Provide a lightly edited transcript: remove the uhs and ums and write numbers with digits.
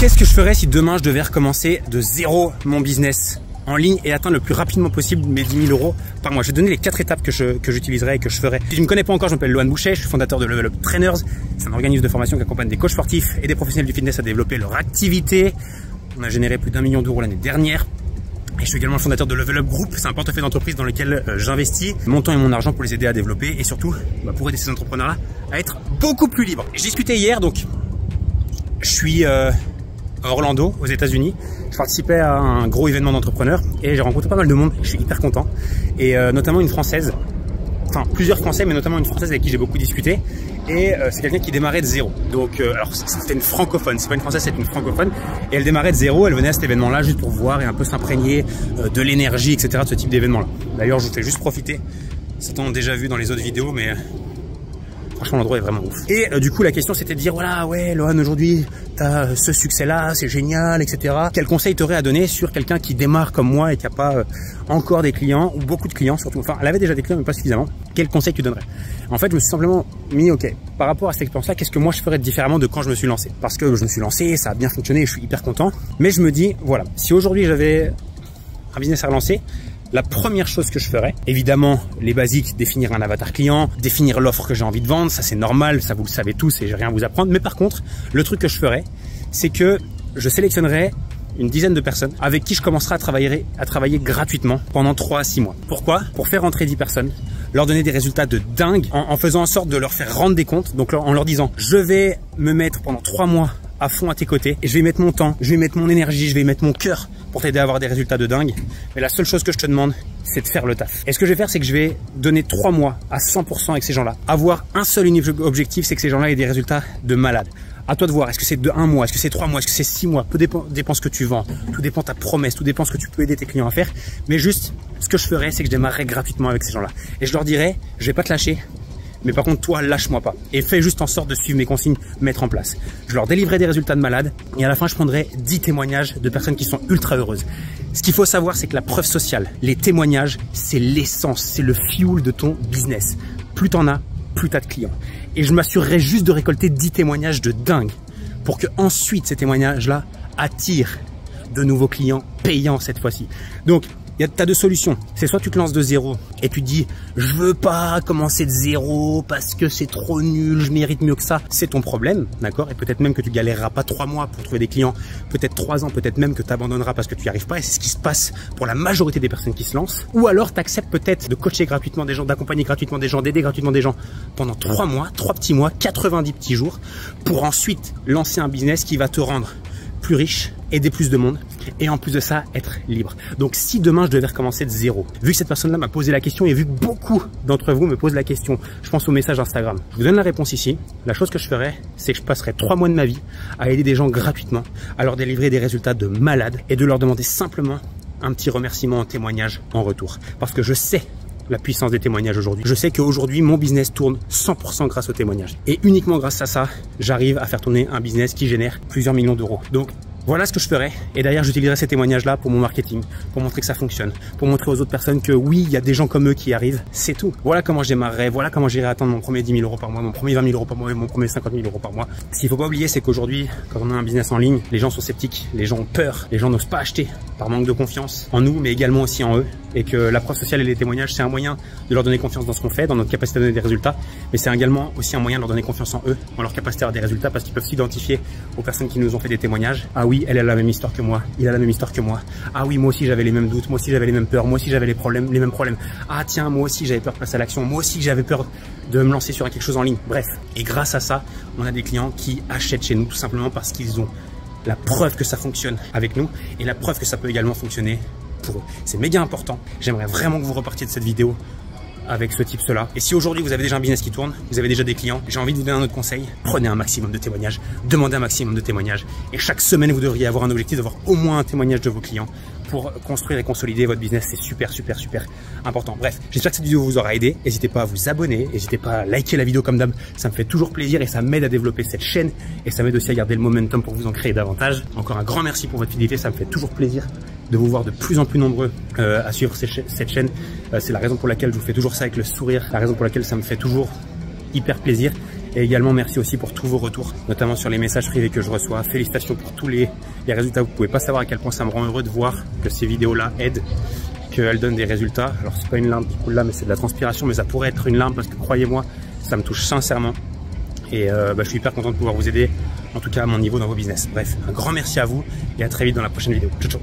Qu'est-ce que je ferais si demain je devais recommencer de zéro mon business en ligne et atteindre le plus rapidement possible mes 10 000 euros par mois? Je vais donner les 4 étapes que j'utiliserai et que je ferai. Si tu ne me connais pas encore, je m'appelle Lohan Boucher, je suis fondateur de Level Up Trainers. C'est un organisme de formation qui accompagne des coachs sportifs et des professionnels du fitness à développer leur activité. On a généré plus d'1 million d'euros l'année dernière. Et je suis également le fondateur de Level Up Group. C'est un portefeuille d'entreprise dans lequel j'investis mon temps et mon argent pour les aider à développer et surtout pour aider ces entrepreneurs-là à être beaucoup plus libres. Je discutais hier, donc je suis à Orlando, aux États-Unis. Je participais à un gros événement d'entrepreneurs et j'ai rencontré pas mal de monde. Je suis hyper content. Et notamment une Française, enfin plusieurs Français, mais notamment une Française avec qui j'ai beaucoup discuté. Et c'est quelqu'un qui démarrait de zéro. Donc, alors c'était une francophone, c'est pas une Française, c'est une francophone. Et elle démarrait de zéro, elle venait à cet événement-là juste pour voir et un peu s'imprégner de l'énergie, etc. de ce type d'événement-là. D'ailleurs, je vous fais juste profiter. Certains déjà vu dans les autres vidéos, mais franchement, l'endroit est vraiment ouf. Et du coup, la question, c'était de dire, voilà, ouais, Lohan, aujourd'hui, t'as ce succès-là, c'est génial, etc. Quel conseil t'aurais à donner sur quelqu'un qui démarre comme moi et qui n'a pas encore des clients, ou beaucoup de clients surtout, enfin, elle avait déjà des clients, mais pas suffisamment. Quel conseil tu donnerais? En fait, je me suis simplement mis, ok, par rapport à cette expérience-là, qu'est-ce que moi je ferais différemment de quand je me suis lancé? Parce que je me suis lancé, ça a bien fonctionné, je suis hyper content. Mais je me dis, voilà, si aujourd'hui j'avais un business à relancer, la première chose que je ferais, évidemment, les basiques, définir un avatar client, définir l'offre que j'ai envie de vendre, ça c'est normal, ça vous le savez tous et j'ai rien à vous apprendre. Mais par contre, le truc que je ferais, c'est que je sélectionnerais une dizaine de personnes avec qui je commencerai à travailler gratuitement pendant 3 à 6 mois. Pourquoi? Pour faire rentrer 10 personnes, leur donner des résultats de dingue, en faisant en sorte de leur faire rendre des comptes, donc en leur disant, je vais me mettre pendant 3 mois à fond à tes côtés et je vais y mettre mon temps, je vais y mettre mon énergie, je vais y mettre mon cœur pour t'aider à avoir des résultats de dingue. Mais la seule chose que je te demande, c'est de faire le taf. Et ce que je vais faire, c'est que je vais donner 3 mois à 100% avec ces gens-là. Avoir un seul unique objectif, c'est que ces gens-là aient des résultats de malade. À toi de voir, est-ce que c'est de 1 mois, est-ce que c'est 3 mois, est-ce que c'est 6 mois, peu dépend ce que tu vends, tout dépend de ta promesse, tout dépend ce que tu peux aider tes clients à faire. Mais juste, ce que je ferais, c'est que je démarrerais gratuitement avec ces gens-là. Et je leur dirais, je vais pas te lâcher, mais par contre, toi, lâche-moi pas. Et fais juste en sorte de suivre mes consignes, mettre en place. Je leur délivrerai des résultats de malade. Et à la fin, je prendrai 10 témoignages de personnes qui sont ultra heureuses. Ce qu'il faut savoir, c'est que la preuve sociale, les témoignages, c'est l'essence, c'est le fuel de ton business. Plus t'en as, plus t'as de clients. Et je m'assurerai juste de récolter 10 témoignages de dingue pour que ensuite ces témoignages-là attirent de nouveaux clients payants cette fois-ci. Donc, t'as 2 solutions. C'est soit tu te lances de zéro et tu te dis je veux pas commencer de zéro parce que c'est trop nul, je mérite mieux que ça. C'est ton problème, d'accord? Et peut-être même que tu galéreras pas 3 mois pour trouver des clients, peut-être 3 ans, peut-être même que tu abandonneras parce que tu n'y arrives pas. Et c'est ce qui se passe pour la majorité des personnes qui se lancent. Ou alors tu acceptes peut-être de coacher gratuitement des gens, d'accompagner gratuitement des gens, d'aider gratuitement des gens pendant 3 mois, 3 petits mois, 90 petits jours pour ensuite lancer un business qui va te rendre plus riche, aider plus de monde et en plus de ça, être libre. Donc si demain je devais recommencer de zéro, vu que cette personne-là m'a posé la question et vu que beaucoup d'entre vous me posent la question, je pense au message Instagram. Je vous donne la réponse ici. La chose que je ferais, c'est que je passerais 3 mois de ma vie à aider des gens gratuitement, à leur délivrer des résultats de malade et de leur demander simplement un petit remerciement en témoignage en retour. Parce que je sais la puissance des témoignages aujourd'hui. Je sais qu'aujourd'hui, mon business tourne 100% grâce aux témoignages. Et uniquement grâce à ça, j'arrive à faire tourner un business qui génère plusieurs millions d'euros. Donc, voilà ce que je ferai. Et derrière, j'utiliserai ces témoignages-là pour mon marketing, pour montrer que ça fonctionne, pour montrer aux autres personnes que oui, il y a des gens comme eux qui y arrivent. C'est tout. Voilà comment je démarrerai. Voilà comment j'irai atteindre mon premier 10 000 euros par mois, mon premier 20 000 euros par mois et mon premier 50 000 euros par mois. Ce qu'il faut pas oublier, c'est qu'aujourd'hui, quand on a un business en ligne, les gens sont sceptiques, les gens ont peur, les gens n'osent pas acheter par manque de confiance en nous, mais également aussi en eux. Et que la preuve sociale et les témoignages, c'est un moyen de leur donner confiance dans ce qu'on fait, dans notre capacité à donner des résultats, mais c'est également aussi un moyen de leur donner confiance en eux, en leur capacité à avoir des résultats, parce qu'ils peuvent s'identifier aux personnes qui nous ont fait des témoignages. Ah oui, elle a la même histoire que moi, il a la même histoire que moi. Ah oui, moi aussi j'avais les mêmes doutes, moi aussi j'avais les mêmes peurs, moi aussi j'avais les mêmes problèmes. Ah tiens, moi aussi j'avais peur de passer à l'action, moi aussi j'avais peur de me lancer sur quelque chose en ligne. Bref, et grâce à ça, on a des clients qui achètent chez nous tout simplement parce qu'ils ont la preuve que ça fonctionne avec nous et la preuve que ça peut également fonctionner pour eux. C'est méga important. J'aimerais vraiment que vous repartiez de cette vidéo avec ce tips-là. Et si aujourd'hui vous avez déjà un business qui tourne, vous avez déjà des clients, j'ai envie de vous donner un autre conseil. Prenez un maximum de témoignages, demandez un maximum de témoignages. Et chaque semaine, vous devriez avoir un objectif d'avoir au moins un témoignage de vos clients pour construire et consolider votre business. C'est super, super, super important. Bref, j'espère que cette vidéo vous aura aidé. N'hésitez pas à vous abonner, n'hésitez pas à liker la vidéo comme d'hab. Ça me fait toujours plaisir et ça m'aide à développer cette chaîne. Et ça m'aide aussi à garder le momentum pour vous en créer davantage. Encore un grand merci pour votre fidélité, ça me fait toujours plaisir de vous voir de plus en plus nombreux à suivre cette chaîne. C'est la raison pour laquelle je vous fais toujours ça avec le sourire, la raison pour laquelle ça me fait toujours hyper plaisir. Et également merci aussi pour tous vos retours, notamment sur les messages privés que je reçois. Félicitations pour tous les résultats. Vous pouvez pas savoir à quel point ça me rend heureux de voir que ces vidéos-là aident, qu'elles donnent des résultats. Alors c'est pas une larme qui coule là, mais c'est de la transpiration, mais ça pourrait être une larme parce que croyez-moi, ça me touche sincèrement. Et je suis hyper content de pouvoir vous aider, en tout cas à mon niveau dans vos business. Bref, un grand merci à vous et à très vite dans la prochaine vidéo. Ciao, ciao.